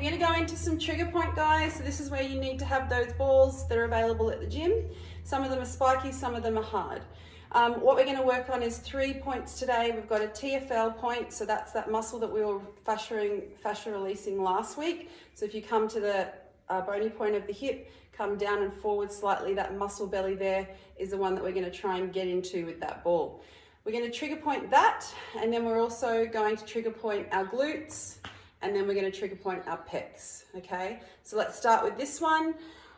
we're going to go into some trigger point, guys. So this is where you need to have those balls that are available at the gym. Some of them are spiky, some of them are hard. What we're going to work on is 3 points today. We've got a TFL point, so that's that muscle that we were fascia releasing last week. So if you come to the bony point of the hip, come down and forward slightly, that muscle belly there is the one that we're going to try and get into with that ball. We're going to trigger point that, and then we're also going to trigger point our glutes, and then we're going to trigger point our pecs, okay? So let's start with this one.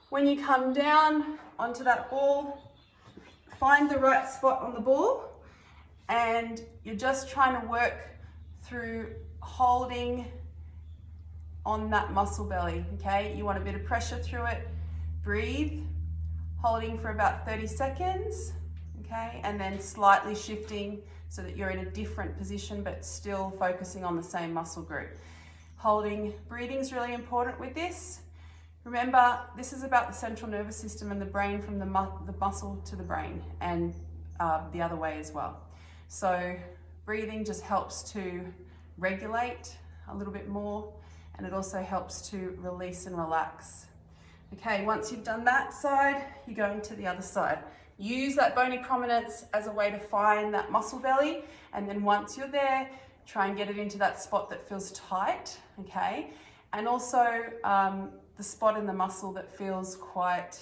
When you come down onto that ball, find the right spot on the ball, and you're just trying to work through holding on that muscle belly, okay? You want a bit of pressure through it. Breathe, holding for about 30 seconds, okay? And then slightly shifting so that you're in a different position but still focusing on the same muscle group. Holding, breathing is really important with this. Remember, this is about the central nervous system and the brain, from the muscle to the brain, and the other way as well. So breathing just helps to regulate a little bit more, and it also helps to release and relax. Okay, once you've done that side, you go into the other side. Use that bony prominence as a way to find that muscle belly, and then once you're there, try and get it into that spot that feels tight, okay? And also the spot in the muscle that feels quite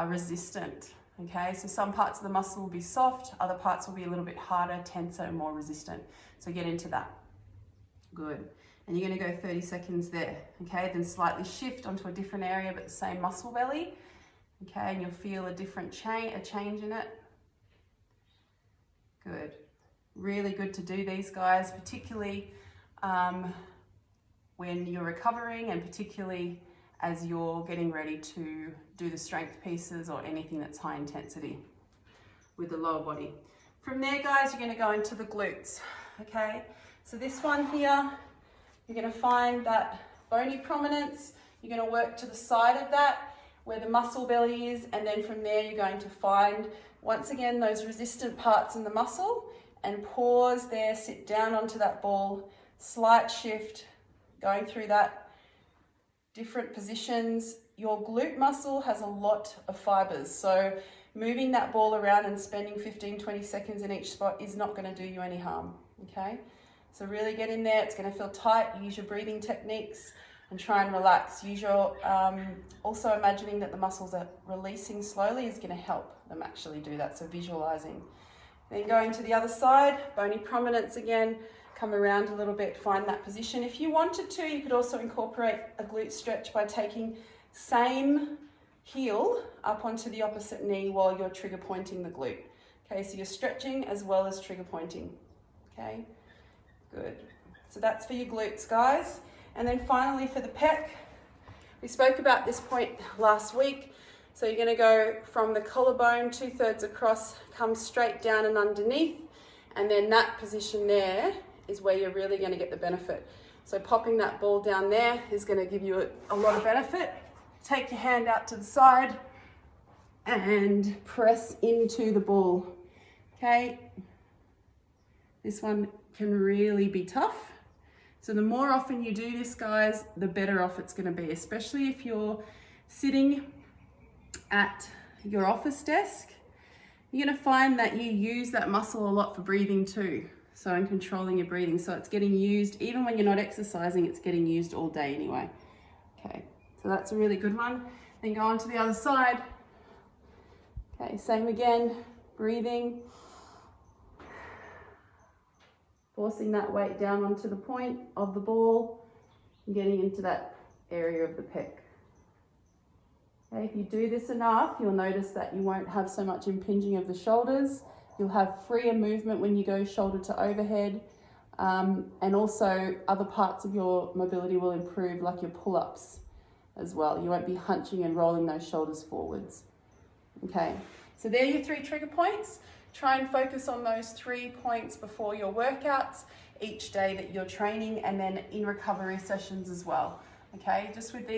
resistant, okay? So some parts of the muscle will be soft, other parts will be a little bit harder, tenser, and more resistant. So get into that. Good. And you're going to go 30 seconds there, okay? Then slightly shift onto a different area but the same muscle belly, okay? And you'll feel a different change in it. Good. Really good to do these, guys, particularly when you're recovering, and particularly as you're getting ready to do the strength pieces or anything that's high intensity with the lower body. From there, guys, you're going to go into the glutes, okay? So this one here, you're going to find that bony prominence. You're going to work to the side of that where the muscle belly is, and then from there you're going to find, once again, those resistant parts in the muscle, and pause there, sit down onto that ball, slight shift, going through that, different positions. Your glute muscle has a lot of fibers, so moving that ball around and spending 15-20 seconds in each spot is not going to do you any harm, okay? So really get in there. It's going to feel tight. Use your breathing techniques and try and relax. Use your, also imagining that the muscles are releasing slowly is going to help them actually do that, so visualizing. Then going to the other side, bony prominence again, come around a little bit, find that position. If you wanted to, you could also incorporate a glute stretch by taking same heel up onto the opposite knee while you're trigger pointing the glute. Okay, so you're stretching as well as trigger pointing, okay? Good. So that's for your glutes, guys. And then finally for the pec, we spoke about this point last week. So you're going to go from the collarbone 2/3 across, come straight down and underneath, and then that position there is where you're really going to get the benefit. So popping that ball down there is going to give you a lot of benefit. Take your hand out to the side and press into the ball. Okay, this one can really be tough. So the more often you do this, guys, the better off it's going to be, especially if you're sitting at your office desk. You're going to find that you use that muscle a lot for breathing too. So in controlling your breathing. So it's getting used, even when you're not exercising, it's getting used all day anyway. Okay, so that's a really good one. Then go on to the other side. Okay, same again, breathing. Forcing that weight down onto the point of the ball and getting into that area of the pec. Okay, if you do this enough, you'll notice that you won't have so much impinging of the shoulders. You'll have freer movement when you go shoulder to overhead, and also other parts of your mobility will improve, like your pull-ups as well. You won't be hunching and rolling those shoulders forwards. Okay, so there are your 3 trigger points. Try and focus on those 3 points before your workouts each day that you're training, and then in recovery sessions as well. Okay, just with these